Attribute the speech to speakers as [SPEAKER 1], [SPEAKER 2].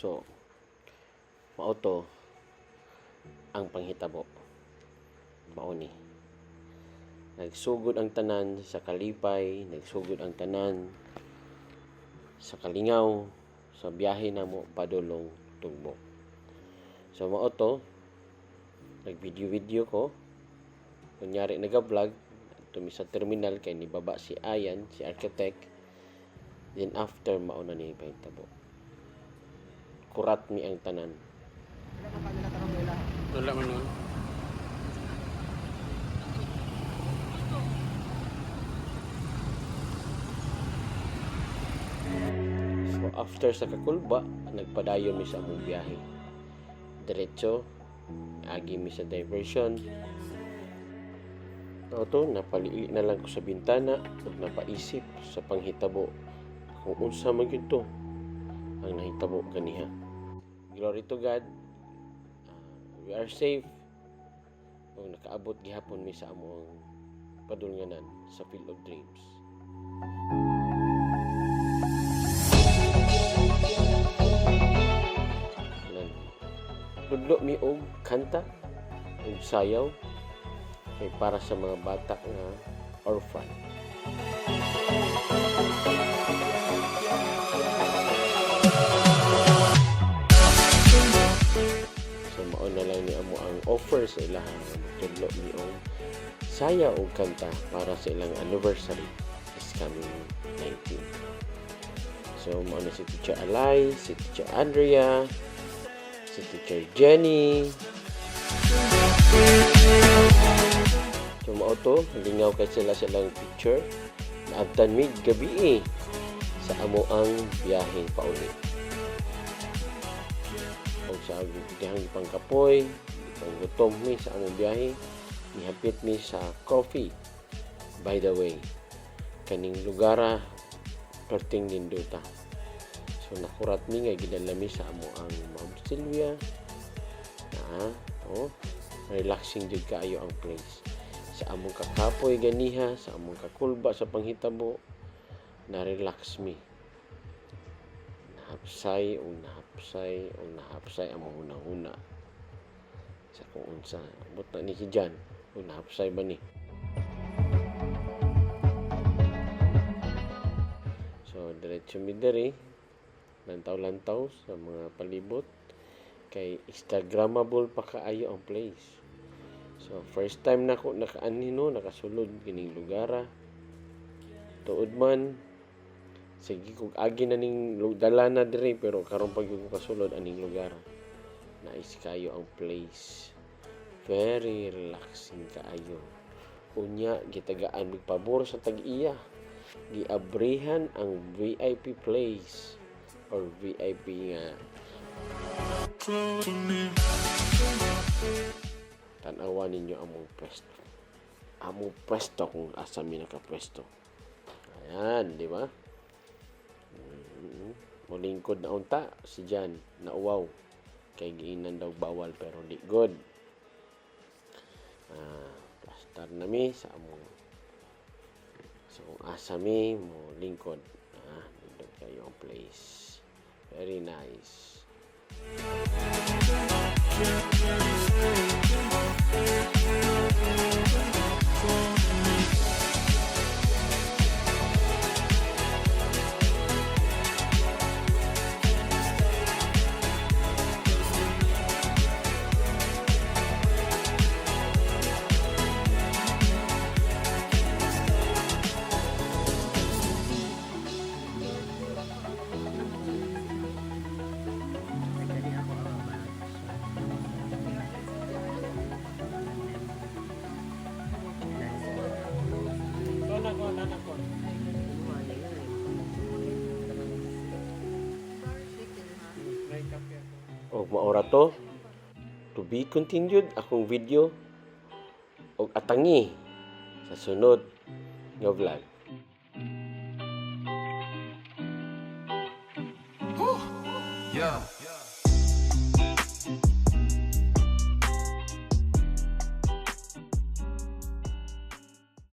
[SPEAKER 1] So, mao to ang panghitabo. Mao ni. Nagsugod ang tanan sa kalipay, nagsugod ang tanan sa kalingaw, sa biyahe namo padulong tugbo. So mao to, nag-video ko. Kunyari naga-vlog, tumi sa terminal kay nibaba si Ayan, si architect. Then after mao na ni pahitabo. Kurat mi ang tanan.
[SPEAKER 2] Wala man nun.
[SPEAKER 1] So after sa Kakulba, nagpadayon mi sa among biyahe. Diretso, agi mi sa diversion. Auto, napaliili na lang ko sa bintana ug napaisip sa panghitabo kung unsa man gyud to ang nahitabo kaniha. Glory to God. We are safe. Ug nakaabot gihapon mi sa among padulnganan sa Field of Dreams. Tudlo mi og kanta ug sayaw kay para sa mga bata nga orphan. So mao na lang ni amo ang offer sa ilaha, tudlo mi og sayaw ug kanta para sa ilang anniversary this coming 19. So mao na si Teacher Alay, si Teacher Andrea, si Teacher Jenny. So mao to, lingaw kay sila silang picture. Naabtan mi gabi sa amo ang biyahe pauli. O sa gihang pangkapoy, panggutom mi sa among biyahe, nihapit mi sa coffee. By the way, kaning lugara perting ninduta. So nakurat mi nga gidala mi sa amo ang Ma'am Sylvia. Relaxing jud kaayo ang place. Sa among kakapoy ganiha, sa among kakulba sa panghitabo, na-relax mi. Nahapsay among una-una. Sa kung unsa, abot na ni si Jan, kung nahapsay ba ni. So diretso mi diri, lantaw-lantaw sa mga palibot kay instagramable pa kaayo ang place. So first time nako nakaanino, nakasulod kining lugara. Tuod man sige kog agi na ning dala na diri pero karon pag yung kasulod aning lugar. Nice kayo ang place. Very relaxing kaayo. Unya gitagaan mig pabor sa tag-iya. Giabrihan ang VIP place or VIP nga tanawan ninyo among pwesto. Among pwesto kung asa mi nakapwesto. Ayan, di ba? Mulingkod na unta si Jan na uwaw. Kay giinan daw bawal pero di good. Plastar na mi sa among so kung asa mi mo lingkod. Nindot kayo ang place. Very nice. O maora to be continued akong video og atangi sa sunod nga vlog.
[SPEAKER 3] Yeah.